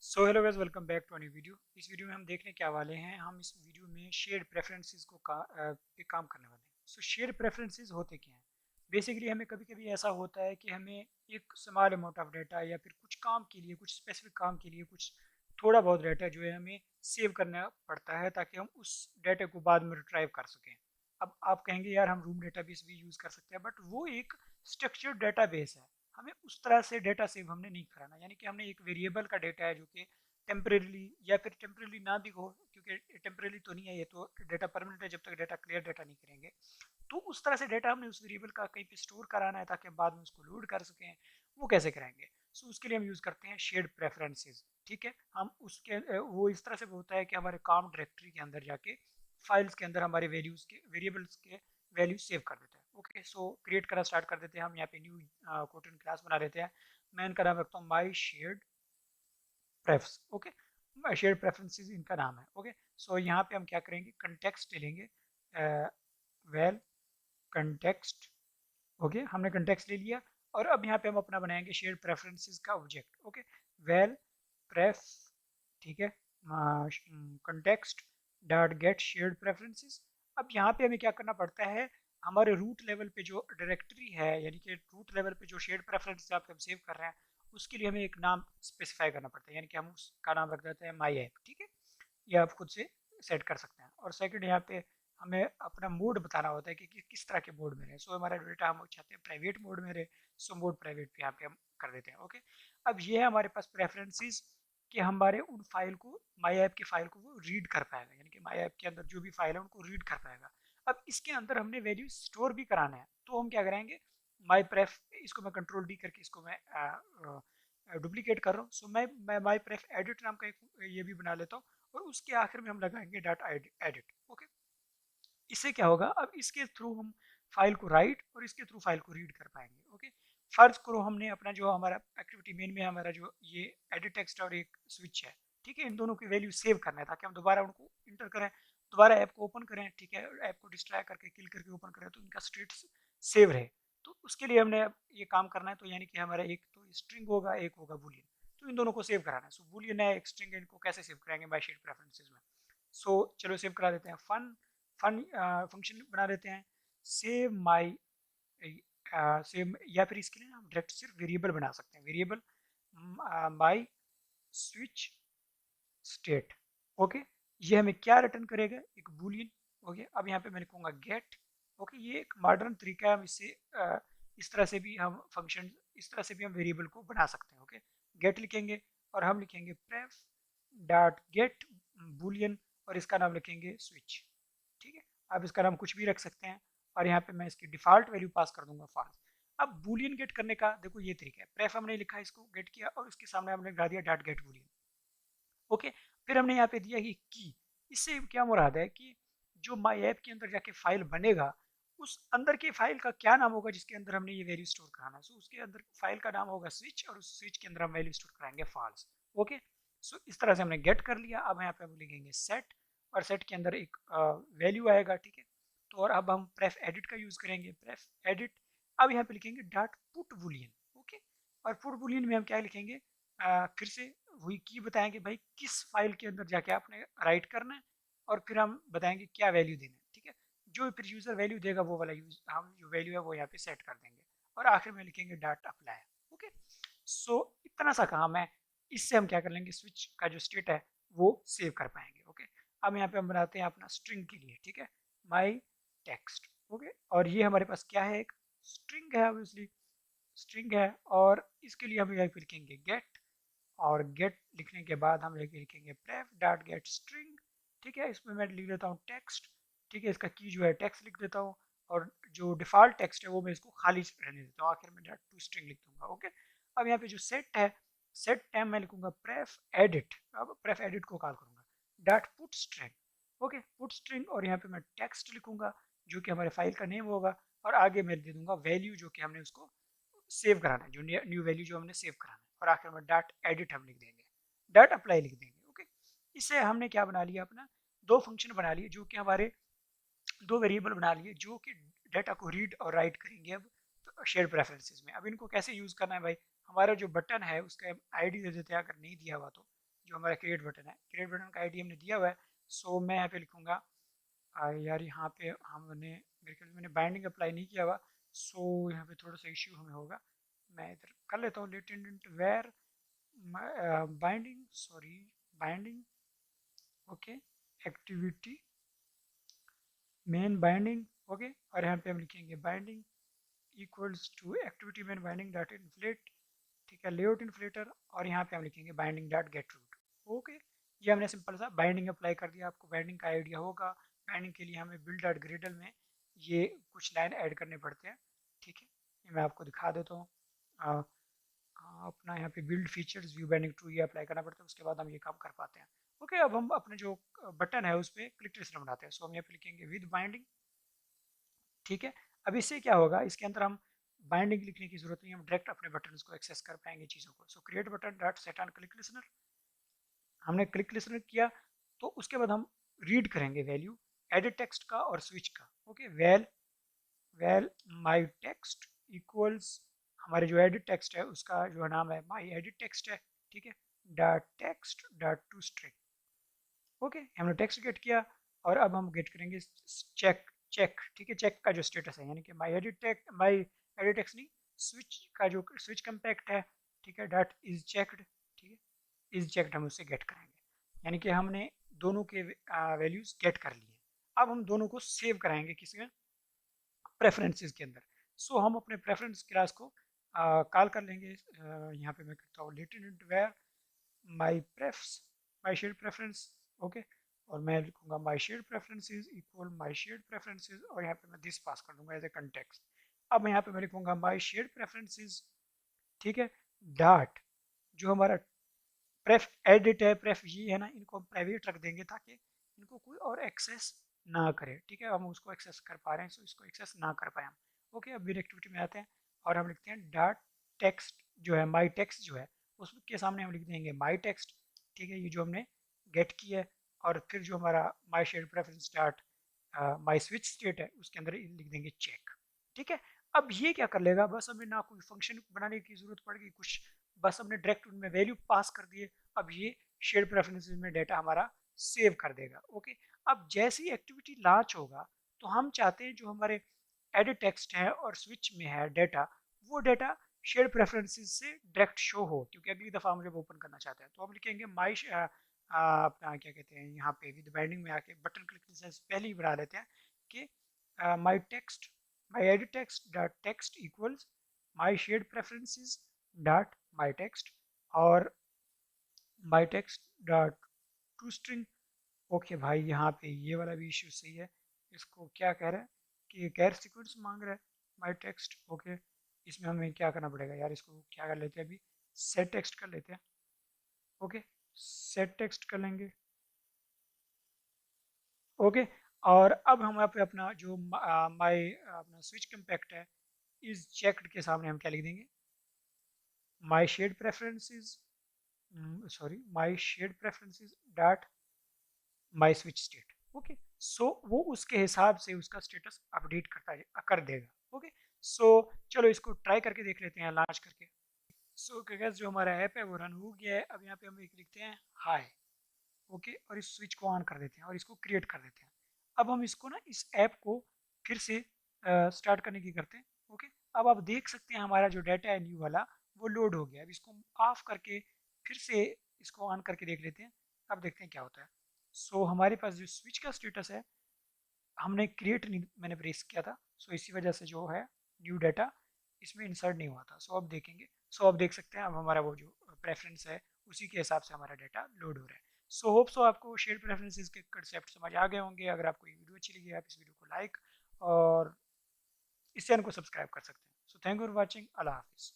So hello guys, welcome back to new video. इस video में हम देखने क्या वाले हैं, हम इस वीडियो में शेयर्ड प्रेफरेंसेस पे काम करने वाले हैं। सो शेयर्ड प्रेफरेंसेस होते क्या हैं? बेसिकली हमें कभी कभी ऐसा होता है कि हमें एक स्मॉल अमाउंट ऑफ डाटा या फिर कुछ काम के लिए, कुछ स्पेसिफिक काम के लिए कुछ थोड़ा बहुत डाटा जो है हमें सेव करना पड़ता है ताकि हम उस डाटा को बाद में रिट्राइव कर सकें। अब आप कहेंगे यार हम रूम डेटाबेस भी यूज़ कर सकते हैं, बट वो एक स्ट्रक्चर्ड डेटाबेस है। हमें उस तरह से डेटा सेव हमने नहीं कराना, यानी कि हमने एक वेरिएबल का डेटा है जो कि टेम्परेली या फिर टेम्परेली ना भी हो, क्योंकि टेम्परेली तो नहीं है, ये तो डेटा परमानेंट है जब तक डेटा क्लियर डेटा नहीं करेंगे। तो उस तरह से डेटा हमने उस वेरिएबल का कहीं पे स्टोर कराना है ताकि हम बाद में उसको लोड कर सकें। वो कैसे कराएंगे? सो उसके लिए हम यूज़ करते हैं शेयर्ड प्रेफरेंसेस। ठीक है, हम उसके वो इस तरह से होता है कि हमारे काम डायरेक्टरी के अंदर जाके फाइल्स के अंदर हमारे वैल्यूज़ के वेरिएबल्स के वैल्यू सेव कर देता है। ओके, सो क्रिएट करना स्टार्ट कर देते हैं। हम यहाँ पे न्यू कोटन क्लास बना लेते हैं। मैं इनका नाम रखता हूँ माई शेयर्ड प्रेफ्स। ओके, शेयर्ड प्रेफरेंसेस इनका नाम है। ओके, सो यहाँ पे हम क्या करेंगे, कंटेक्स्ट लेंगे। Well context. ओके, हमने कंटेक्स्ट ले लिया और अब यहाँ पे हम अपना बनाएंगे शेयर प्रेफरेंसेस का ऑब्जेक्ट। ओके, वेल प्रेफ, ठीक है, context dot gate shared preferences. अब यहाँ पे हमें क्या करना पड़ता है, हमारे रूट लेवल पे जो डायरेक्टरी है, यानी कि रूट लेवल पे जो शेयर्ड प्रेफरेंसेस आप हम सेव कर रहे हैं, उसके लिए हमें एक नाम स्पेसिफाई करना पड़ता है, यानी कि हम उसका नाम रख देते हैं माई ऐप। ठीक है, ये आप खुद से सेट कर सकते हैं। और सेकंड, यहाँ पे हमें अपना मोड बताना होता है कि किस तरह के मोड में रहे। सो हमारा डेटा हम चाहते हैं प्राइवेट मोड में रहे, सो मोड प्राइवेट पे यहाँ पे हम कर देते हैं। ओके, अब ये है हमारे पास प्रेफरेंसेस कि हमारे उन फाइल को, माई ऐप की फाइल को वो रीड कर पाएगा, यानी कि माई ऐप के अंदर जो भी फाइल है उनको रीड कर पाएगा। अब इसके अंदर हमने वैल्यू स्टोर भी कराना है, तो हम क्या करेंगे, माई प्रेफ, इसको मैं कंट्रोल डी करके इसको मैं डुप्लीकेट कर रहा हूँ। सो मैं माई प्रेफ एडिट नाम का एक ये भी बना लेता हूँ और उसके आखिर में हम लगाएंगे डाटा एडिट। ओके, इससे क्या होगा, अब इसके थ्रू हम फाइल को राइट और इसके थ्रू फाइल को रीड कर पाएंगे। ओके, फर्ज करो हमने अपना जो हमारा एक्टिविटी मेन में हमारा जो ये एडिट टेक्स्ट और एक स्विच है, ठीक है, इन दोनों की वैल्यू सेव करना है ताकि हम दोबारा उनको इंटर करें, दोबारा ऐप को ओपन करें। ठीक है, ऐप को डिस्ट्रॉय करके किल करके ओपन करें तो इनका स्टेट सेव रहे। तो उसके लिए हमने अब ये काम करना है, तो यानी कि हमारा एक तो स्ट्रिंग होगा, एक होगा बुलियन, तो इन दोनों को सेव कराना है। सो बुलियन है, एक स्ट्रिंग है, इनको कैसे सेव कराएंगे, बाय शेड प्रेफरेंसेस में। सो चलो सेव करा देते हैं। फन फन फंक्शन बना देते हैं, सेव माई, सेव, या फिर इसके लिए हम डायरेक्ट सिर्फ वेरिएबल बना सकते हैं, वेरिएबल माई स्विच स्टेट। ओके, ये हमें क्या रिटर्न करेगा, एक बूलियन। ओके, अब यहाँ पे मैं लिखूंगा गेट। ओके, ये एक मॉडर्न तरीका है, हम इससे इस तरह से भी हम फंक्शन, इस तरह से भी हम वेरिएबल को बना सकते हैं। ओके, गेट लिखेंगे और हम लिखेंगे प्रेफ डॉट गेट बूलियन और इसका नाम लिखेंगे स्विच। ठीक है, आप इसका नाम कुछ भी रख सकते हैं और यहाँ पे मैं इसकी डिफॉल्ट वैल्यू पास कर दूंगा फॉल्स। अब बूलियन गेट करने का देखो ये तरीका है, प्रेफ हमने लिखा, इसको गेट किया और उसके सामने हमने लगा दिया डॉट गेट बूलियन। ओके, फिर हमने यहाँ पे दिया कि की। इससे क्या मुराद है कि जो माई ऐप के अंदर जाके फाइल बनेगा, उस अंदर के फाइल का क्या नाम होगा जिसके अंदर हमने ये वैल्यू स्टोर कराना है। सो उसके अंदर फाइल का नाम होगा स्विच और उस स्विच के अंदर हम वैल्यू स्टोर कराएंगे फॉल्स। ओके, सो इस तरह से हमने गेट कर लिया। अब यहाँ पे हम लिखेंगे सेट और सेट के अंदर एक वैल्यू आएगा। ठीक है, तो और अब हम प्रेफ एडिट का यूज करेंगे, प्रेफ एडिट। अब यहाँ पे लिखेंगे डॉट पुट बुलियन। ओके, और पुट बुलियन में हम क्या लिखेंगे, फिर से वही की बताएंगे भाई किस फाइल के अंदर जाके आपने राइट करना है और फिर हम बताएंगे क्या वैल्यू देना है। ठीक है, जो फिर यूजर वैल्यू देगा वो वाला यूज हम जो वैल्यू है वो यहाँ पे सेट कर देंगे और आखिर में लिखेंगे डॉट अप्लाई। ओके, सो इतना सा काम है, इससे हम क्या कर लेंगे, स्विच का जो स्टेट है वो सेव कर पाएंगे। ओके, अब यहाँ पे हम बनाते हैं अपना स्ट्रिंग के लिए। ठीक है, माई टेक्स्ट। ओके, और ये हमारे पास क्या है, एक स्ट्रिंग है, ऑब्वियसली स्ट्रिंग है, और इसके लिए हम यहाँ पे लिखेंगे गेट, और गेट लिखने के बाद हम लिखेंगे प्रेफ डॉट गेट स्ट्रिंग। ठीक है, इसमें मैं लिख देता हूँ टेक्स्ट। ठीक है, इसका की जो है टेक्स्ट लिख देता हूँ और जो डिफॉल्ट टेक्स्ट है वो मैं इसको खाली रहने देता हूँ, आखिर में डॉट टू स्ट्रिंग लिख दूंगा। ओके, अब यहाँ पे जो सेट है, सेट टाइम मैं लिखूंगा प्रेफ एडिट। अब प्रेफ एडिट को कॉल करूंगा dot put string. Okay, put string, और यहाँ पे मैं टेक्स्ट लिखूंगा जो कि हमारे फाइल का नेम होगा और आगे मैं दे दूंगा वैल्यू जो कि हमने उसको सेव कराना है, जो न्यू वैल्यू जो हमने सेव कराना है, और आखिर में डॉट एडिट हम लिख देंगे, डॉट अप्लाई लिख देंगे। ओके, इससे हमने क्या बना लिया, अपना दो फंक्शन बना लिए जो कि हमारे दो वेरिएबल बना लिए जो कि डाटा को रीड और राइट करेंगे अब शेयर प्रेफरेंसेस में। अब इनको कैसे यूज करना है भाई, हमारा जो बटन है उसका आईडी दे देते हैं, अगर नहीं दिया हुआ तो जो हमारा क्रिएट बटन है, क्रिएट बटन का आईडी हमने दिया हुआ है। सो मैं यहाँ पे लिखूँगा यार यहाँ पे हमने मेरे ख्याल मैंने बाइंडिंग अप्लाई नहीं किया हुआ, सो यहाँ पे थोड़ा सा इश्यू हमें होगा। मैं इधर कर लेता हूँ lateinit var binding, sorry binding, okay activity main binding, okay. और यहाँ पे हम लिखेंगे binding equals to activity main binding dot inflate, ठीक है, लेआउट इन्फ्लेटर। और यहाँ पे हम लिखेंगे binding dot get root, okay. ये हमने सिंपल सा बाइंडिंग अप्लाई कर दिया। आपको बाइंडिंग का आइडिया होगा। बाइंडिंग के लिए हमें बिल्ड डॉट ग्रेडल में ये कुछ लाइन ऐड करने पड़ते हैं, ठीक है। ये मैं आपको दिखा देता हूँ। अपना यहाँ पे build features view binding to ये अप्लाई करना पड़ता है, उसके बाद हम ये काम कर पाते हैं। ओके, अब हम अपने जो बटन है उस पर क्लिक ट्रेसर बनाते हैं। सो हम यहाँ पे लिखेंगे विद बाइंडिंग, ठीक है। अब इससे क्या होगा, इसके अंदर हम बाइंडिंग लिखने की जरूरत नहीं है, हम डायरेक्ट अपने बटन को एक्सेस कर पाएंगे चीज़ों को। सो create button dot set on click listener, हमने क्लिक लिसनर किया तो उसके बाद हम रीड करेंगे वैल्यू एडिट टेक्स्ट का और स्विच का, okay. Well well my text equals, हमारे जो एडिट टेक्स्ट है उसका जो नाम है माई एडिट टेक्स्ट है, ठीक है, dot text dot to string, okay. हमने टेक्स्ट गेट किया और अब हम गेट करेंगे चेक, चेक, ठीक है, चेक का जो स्टेटस है, यानी कि माई एडिट टेक्स्ट नहीं, स्विच का जो स्विच कम्पैक्ट है, ठीक है, डॉट इज चेक्ड, ठीक है, इज चेक्ड हम उससे गेट करेंगे। यानी कि हमने दोनों के वैल्यूज गेट कर लिए। अब हम दोनों को सेव कराएंगे किसी प्रेफरेंसेस के अंदर। सो हम अपने प्रेफरेंस क्लास को कॉल कर लेंगे। यहाँ पे मैं करता हूँ lateinit var my prefs my shared preference, okay. और मैं लिखूंगा my shared preferences equal my shared preferences, और यहाँ पे मैं दिस पास कर दूंगा एज ए कंटेक्स्ट। अब यहाँ पे मैं लिखूंगा माई शेड प्रेफरेंसेस, ठीक है, डॉट जो हमारा प्रेफ एडिट है, प्रेफ ये है ना, इनको हम प्राइवेट रख देंगे ताकि इनको कोई और एक्सेस ना करे, ठीक है। हम उसको एक्सेस कर पा रहे हैं, सो इसको एक्सेस ना कर पाए हम, ओके। अब एक्टिविटी में आते हैं और हम लिखते हैं डॉट टेक्स्ट जो है माई टेक्स्ट जो है उसके सामने हम लिख देंगे माई टेक्स्ट, ठीक है, ये जो हमने गेट किया है। और फिर जो हमारा my shared preference dot my switch state है उसके अंदर लिख देंगे चेक, ठीक है। अब ये क्या कर लेगा, बस हमें ना कोई फंक्शन बनाने की जरूरत पड़ेगी कुछ, बस हमने डायरेक्ट उनमें वैल्यू पास कर दिए। अब ये शेयर प्रेफरेंसेस में डाटा हमारा सेव कर देगा, ओके। अब जैसी एक्टिविटी लॉन्च होगा तो हम चाहते हैं जो हमारे एडिट टेक्स्ट है और स्विच में है डाटा, वो डाटा शेयर प्रेफरेंसेस से डायरेक्ट शो हो, क्योंकि अगली दफ़ा हम जब ओपन करना चाहते हैं तो हम लिखेंगे माई अपना क्या कहते हैं यहाँ पे विद बाइंडिंग में आके बटन क्लिक से पहले ही बना लेते हैं कि my text my edit text dot text equals my shared preferences dot my text और my text dot to string, okay भाई। यहाँ पे ये वाला भी इश्यू सही है, इसको क्या कह रहा है कि कैर सीक्वेंस मांग रहा है माई टेक्स्ट, ओके। इसमें हमें क्या करना पड़ेगा यार, इसको क्या कर लेते हैं अभी, सेट टेक्स्ट कर लेते हैं, ओके, सेट टेक्स्ट कर लेंगे, ओके। और अब हम यहाँ पे अपना जो माई अपना स्विच कम्पैक्ट है इस चेक्ड के सामने हम क्या लिख देंगे, my shared preferences, sorry my shared preferences dot my switch state, okay. So वो उसके हिसाब से उसका स्टेटस अपडेट कर देगा, ओके। सो चलो इसको ट्राई करके देख लेते हैं लॉन्च करके। सो गैस जो हमारा ऐप है वो रन हो गया है। अब यहाँ पे हम एक लिखते हैं हाय, ओके, और इस स्विच को ऑन कर देते हैं और इसको क्रिएट कर देते हैं। अब हम इसको ना इस ऐप को फिर से स्टार्ट करने की करते हैं, ओके। अब आप देख सकते हैं हमारा जो डाटा है न्यू वाला वो लोड हो गया। अब इसको ऑफ करके फिर से इसको ऑन करके देख लेते हैं। अब देखते हैं क्या होता है। सो हमारे पास जो स्विच का स्टेटस है हमने क्रिएट नहीं मैंने प्रेस किया था, सो इसी वजह से जो है न्यू डाटा इसमें इंसर्ट नहीं हुआ था। सो अब देखेंगे, सो अब देख सकते हैं अब हमारा वो जो प्रेफरेंस है उसी के हिसाब से हमारा डाटा लोड हो रहा है। सो होप सो आपको शेयर प्रेफरेंसेस के कंसेप्ट समझ आ गए होंगे। अगर आपको ये वीडियो अच्छी लगी आप इस वीडियो को लाइक और इस चैनल को सब्सक्राइब कर सकते हैं। So thank you for watching, अल्लाह हाफिज़।